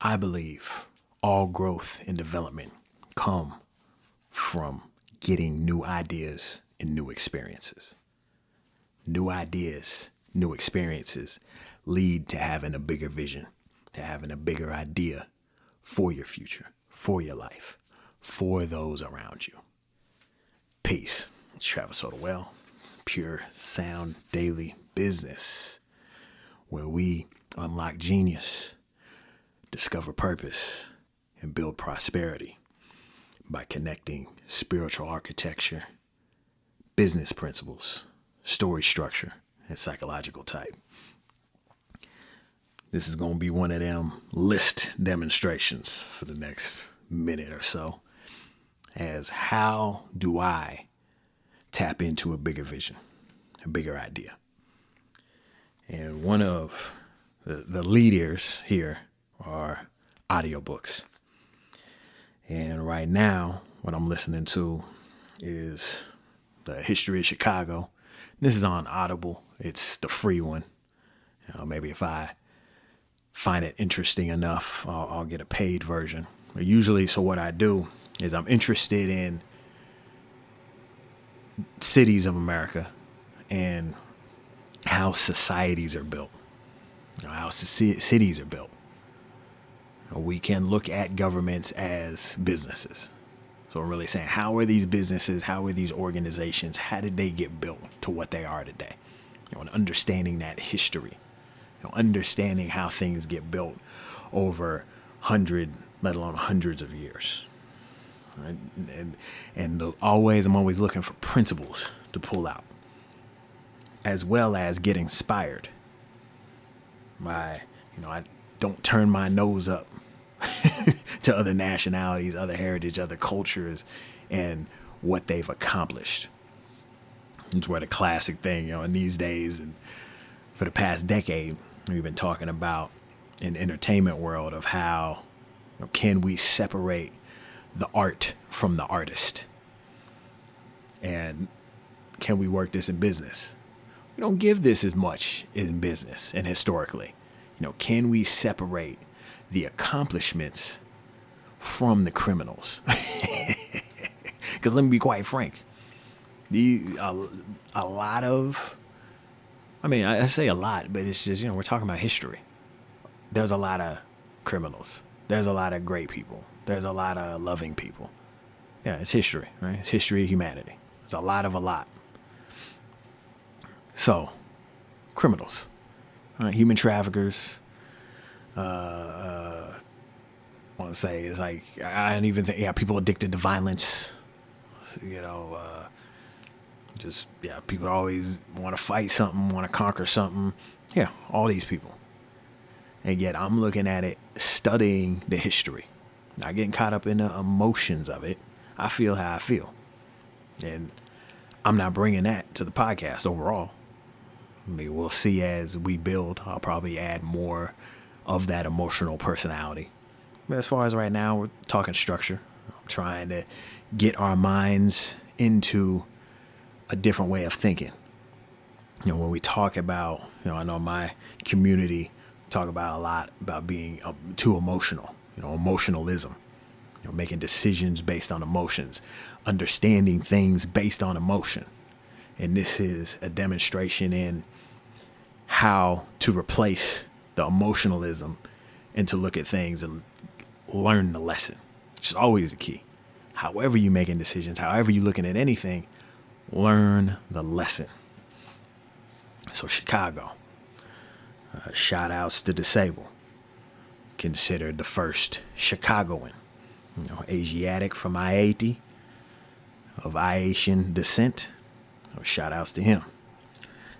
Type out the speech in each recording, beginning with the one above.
I believe all growth and development come from getting new ideas and new experiences. New ideas, new experiences lead to having a bigger vision, to having a bigger idea for your future, for your life, for those around you. Peace. It's Travis Well, pure sound daily business, where we unlock genius, discover purpose, and build prosperity by connecting spiritual architecture, business principles, story structure, and psychological type. This is going to be one of them list demonstrations for the next minute or so, as how do I tap into a bigger vision, a bigger idea. And one of the leaders here are audiobooks. And right now, what I'm listening to is The History of Chicago. This is on Audible. It's the free one. Maybe if I find it interesting enough, I'll get a paid version. Usually, so what I do is I'm interested in cities of America and how societies are built, how cities are built. We can look at governments as businesses. So I'm really saying, how are these businesses, how are these organizations, how did they get built to what they are today? And understanding that history, understanding how things get built over let alone hundreds of years. Right? And I'm always looking for principles to pull out, as well as get inspired by, I don't turn my nose up to other nationalities, other heritage, other cultures, and what they've accomplished. It's where the classic thing, in these days and for the past decade, we've been talking about in the entertainment world of how can we separate the art from the artist? And can we work this in business? We don't give this as much in business and historically. Can we separate the accomplishments from the criminals? Because let me be quite frank, a lot of, I say a lot, but it's just, we're talking about history. There's a lot of criminals. There's a lot of great people. There's a lot of loving people. Yeah, it's history, right? It's history of humanity. It's a lot. So, criminals, right? Human traffickers. I want to say it's like, I don't even think, people addicted to violence, people always want to fight something, want to conquer something. Yeah, all these people. And yet I'm looking at it, studying the history, not getting caught up in the emotions of it. I feel how I feel. And I'm not bringing that to the podcast overall. We'll see as we build. I'll probably add more of that emotional personality. But as far as right now, we're talking structure. I'm trying to get our minds into a different way of thinking. When we talk about, I know my community talk about a lot about being too emotional, emotionalism, making decisions based on emotions, understanding things based on emotion. And this is a demonstration in how to replace the emotionalism and to look at things and learn the lesson. It's always the key. However you're making decisions, however you're looking at anything, learn the lesson. So Chicago, shout outs to Disable, considered the first Chicagoan, Asiatic from Haiti, of Haitian descent. So shout outs to him.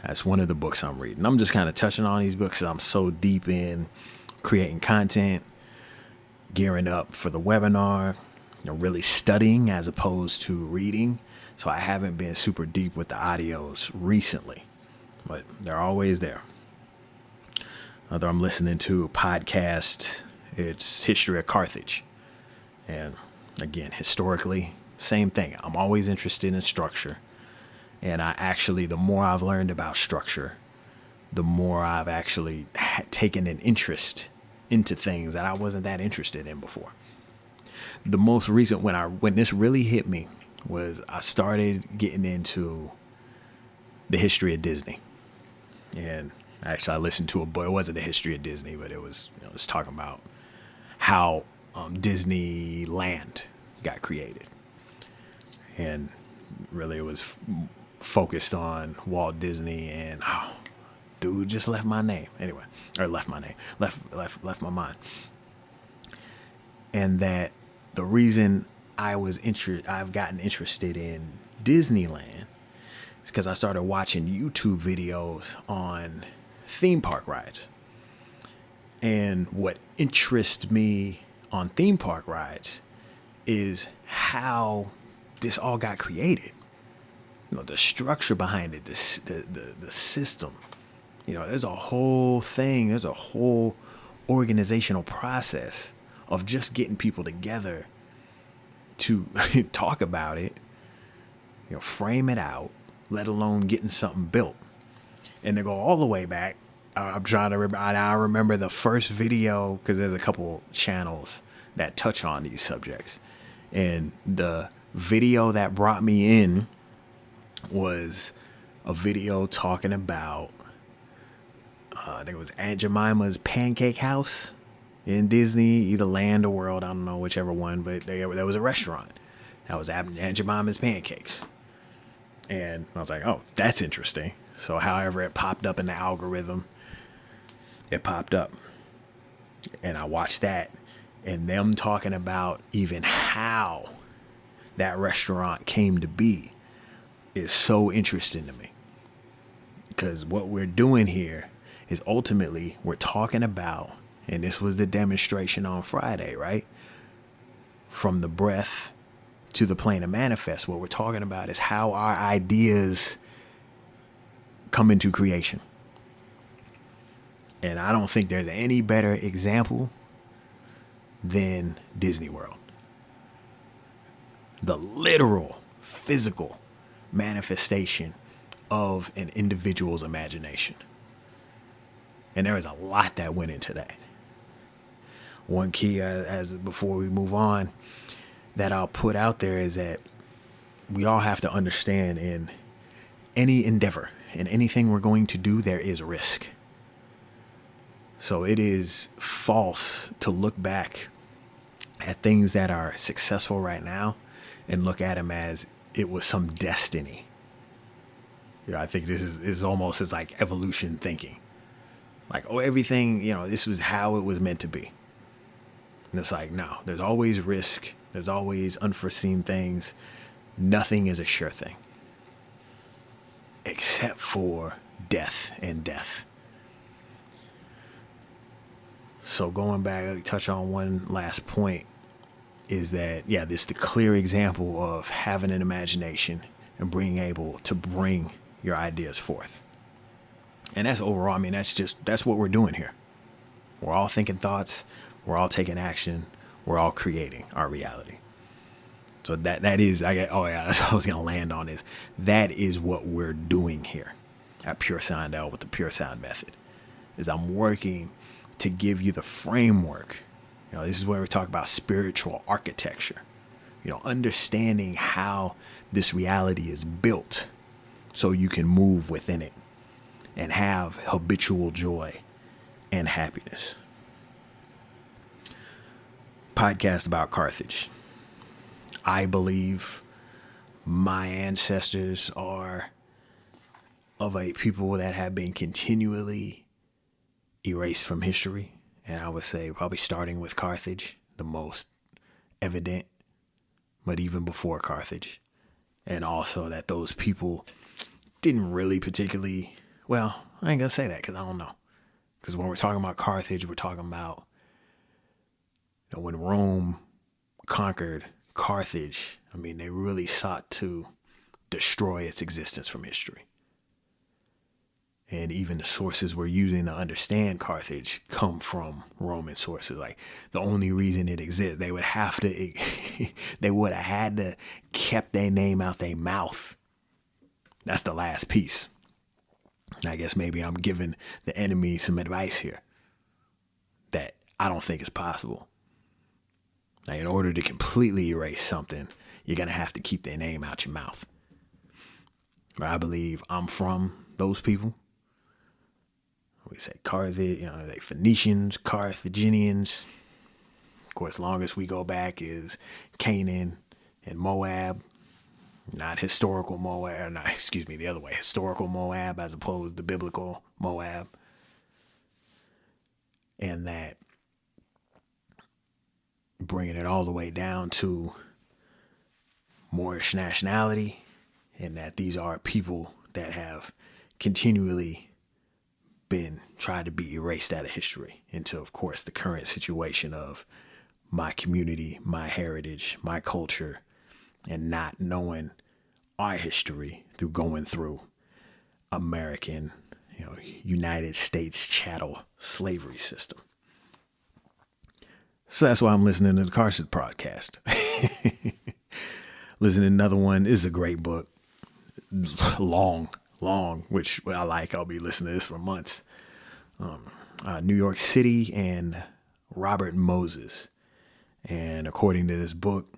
That's one of the books I'm reading. I'm just kind of touching on these books. I'm so deep in creating content, gearing up for the webinar, really studying as opposed to reading. So I haven't been super deep with the audios recently, but they're always there. I'm listening to a podcast. It's History of Carthage. And again, historically, same thing. I'm always interested in structure. And the more I've learned about structure, the more I've actually taken an interest into things that I wasn't that interested in before. The most recent when this really hit me was I started getting into the history of Disney. And actually I listened to a book. It wasn't the history of Disney, but it was, it was talking about how Disneyland got created. And really it was focused on Walt Disney, and dude just left my name anyway, or left my mind. And that the reason I've gotten interested in Disneyland is because I started watching YouTube videos on theme park rides. And what interests me on theme park rides is how this all got created. You know, the structure behind it, the system. You know, there's a whole thing, there's a whole organizational process of just getting people together to talk about it, you know, frame it out, let alone getting something built. And they go all the way back. I'm trying to remember. I remember the first video, because there's a couple channels that touch on these subjects. And the video that brought me in was a video talking about, I think it was Aunt Jemima's Pancake House in Disney, either Land or World, I don't know, whichever one, but there was a restaurant that was Aunt Jemima's Pancakes. And I was like, oh, that's interesting. So however it popped up in the algorithm, it popped up. And I watched that, and them talking about even how that restaurant came to be is so interesting to me. Because what we're doing here is ultimately we're talking about, and this was the demonstration on Friday, right? From the breath to the plane of manifest, what we're talking about is how our ideas come into creation. And I don't think there's any better example than Disney World. The literal, physical manifestation of an individual's imagination. And there is a lot that went into that. One key, as before we move on, that I'll put out there is that we all have to understand, in any endeavor, in anything we're going to do, there is risk. So it is false to look back at things that are successful right now and look at them as it was some destiny. I think this is almost as like evolution thinking. Like, oh, everything, you know, this was how it was meant to be. And it's like, no, there's always risk. There's always unforeseen things. Nothing is a sure thing. Except for death and death. So going back, touch on one last point, is that, yeah, this is the clear example of having an imagination and being able to bring your ideas forth. And that's overall, I mean, that's what we're doing here. We're all thinking thoughts. We're all taking action. We're all creating our reality. So that is, that's what I was going to land on, is that is what we're doing here at Pure Sound L with the Pure Sound Method. Is I'm working to give you the framework. You know, this is where we talk about spiritual architecture. You know, understanding how this reality is built so you can move within it and have habitual joy and happiness. Podcast about Carthage. I believe my ancestors are of a people that have been continually erased from history. And I would say probably starting with Carthage, the most evident, but even before Carthage. And also that those people didn't really particularly, well, I ain't gonna say that because I don't know. Because when we're talking about Carthage, we're talking about, you know, when Rome conquered Carthage, I mean, they really sought to destroy its existence from history. And even the sources we're using to understand Carthage come from Roman sources. Like, the only reason it exists, they would have had to kept their name out their mouth. That's the last piece. I guess maybe I'm giving the enemy some advice here. That I don't think it's possible. Now, in order to completely erase something, you're going to have to keep their name out your mouth. I believe I'm from those people. We say they Phoenicians, Carthaginians. Of course, longest we go back is Canaan and Moab. Not historical Moab, the other way. Historical Moab as opposed to biblical Moab. And that bringing it all the way down to Moorish nationality, and that these are people that have continually been tried to be erased out of history into, of course, the current situation of my community, my heritage, my culture, and not knowing our history through going through American, United States chattel slavery system. So that's why I'm listening to the Carson podcast. Listening to another one. This is a great book. Long, which I like. I'll be listening to this for months. New York City and Robert Moses. And according to this book,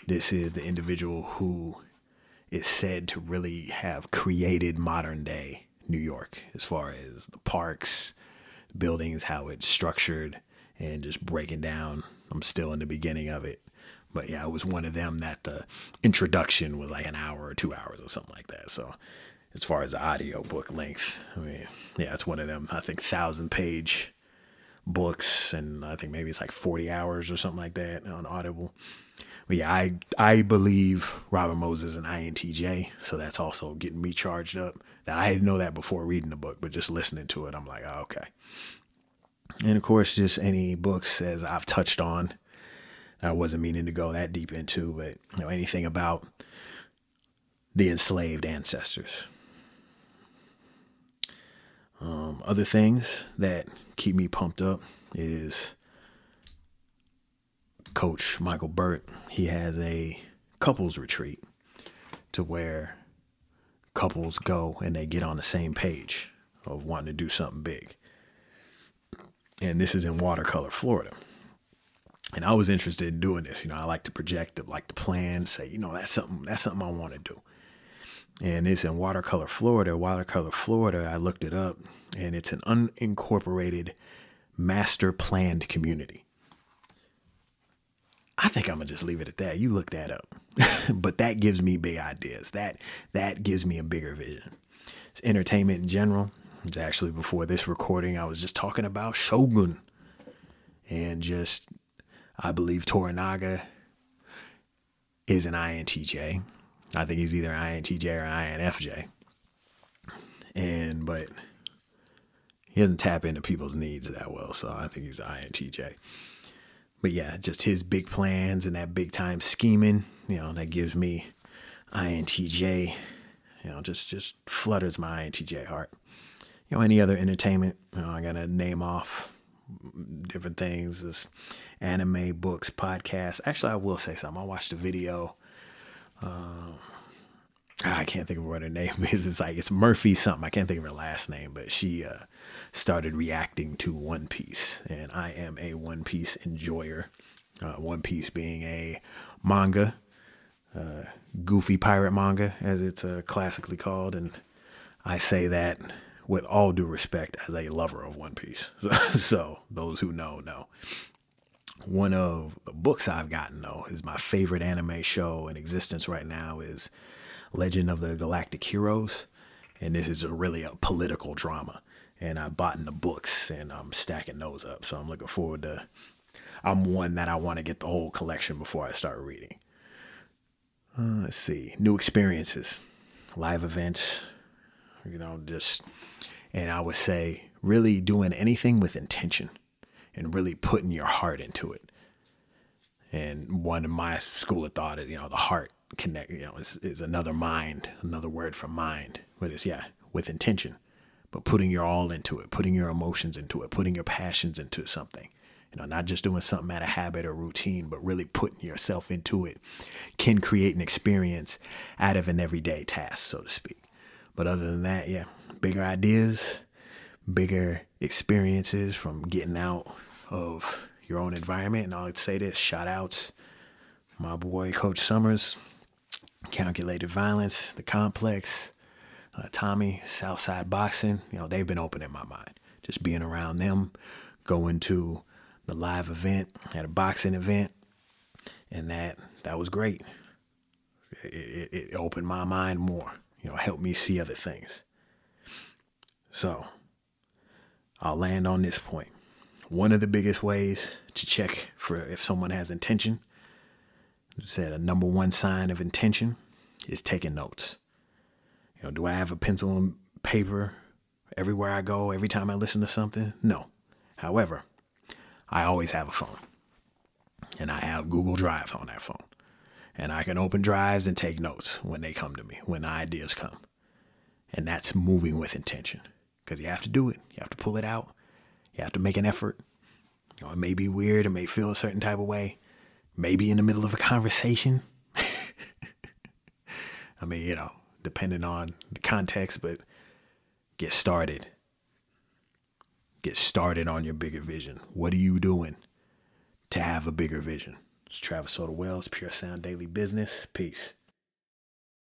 this is the individual who is said to really have created modern day New York as far as the parks, buildings, how it's structured, and just breaking down. I'm still in the beginning of it. But yeah, it was one of them that the introduction was like an hour or 2 hours or something like that. So as far as the audiobook length, it's one of them, I think, 1,000-page books. And I think maybe it's like 40 hours or something like that on Audible. But yeah, I believe Robert Moses is an INTJ. So that's also getting me charged up. That I didn't know that before reading the book, but just listening to it, I'm like, oh, okay. And of course, just any books as I've touched on. I wasn't meaning to go that deep into, but anything about the enslaved ancestors. Other things that keep me pumped up is Coach Michael Burt. He has a couples retreat to where couples go and they get on the same page of wanting to do something big. And this is in Watercolor, Florida. And I was interested in doing this. I like to project, like to plan, say, that's something I want to do. And it's in Watercolor, Florida. Watercolor, Florida, I looked it up, and it's an unincorporated master planned community. I think I'm going to just leave it at that. You look that up. But that gives me big ideas. That gives me a bigger vision. It's entertainment in general. It's actually, before this recording, I was just talking about Shogun. And I believe Toranaga is an INTJ. I think he's either an INTJ or an INFJ. But he doesn't tap into people's needs that well, so I think he's an INTJ. But yeah, just his big plans and that big time scheming, that gives me INTJ, just flutters my INTJ heart. Any other entertainment, I got to name off different things, this anime, books, podcasts. Actually, I will say something. I watched a video. I can't think of what her name is. It's Murphy something. I can't think of her last name, but she started reacting to One Piece, and I am a One Piece enjoyer. One Piece being a manga, goofy pirate manga, as it's classically called, and I say that with all due respect as a lover of One Piece. So those who know. One of the books I've gotten, though, is my favorite anime show in existence right now is Legend of the Galactic Heroes. And this is really a political drama. And I bought in the books and I'm stacking those up. So I'm looking forward to, I'm one that I want to get the whole collection before I start reading. Let's see. New experiences, live events, and I would say really doing anything with intention and really putting your heart into it. And one of my school of thought is, the heart connect, is another mind, another word for mind, but it's, with intention, but putting your all into it, putting your emotions into it, putting your passions into something, not just doing something out of habit or routine, but really putting yourself into it can create an experience out of an everyday task, so to speak. But other than that, bigger ideas, bigger experiences from getting out of your own environment. And I'll say this, shout outs, my boy, Coach Summers, Calculated Violence, The Complex, Tommy, Southside Boxing. They've been opening my mind. Just being around them, going to the live event at a boxing event. And that was great. It opened my mind more, helped me see other things. So I'll land on this point. One of the biggest ways to check for if someone has intention, said a number one sign of intention is taking notes. Do I have a pencil and paper everywhere I go, every time I listen to something? No. However, I always have a phone. And I have Google Drive on that phone. And I can open drives and take notes when they come to me, when ideas come. And that's moving with intention. Because you have to do it. You have to pull it out. You have to make an effort. It may be weird. It may feel a certain type of way. Maybe in the middle of a conversation. I mean, depending on the context, but get started. Get started on your bigger vision. What are you doing to have a bigger vision? It's Travis Soda Wells, Pure Sound Daily Business. Peace.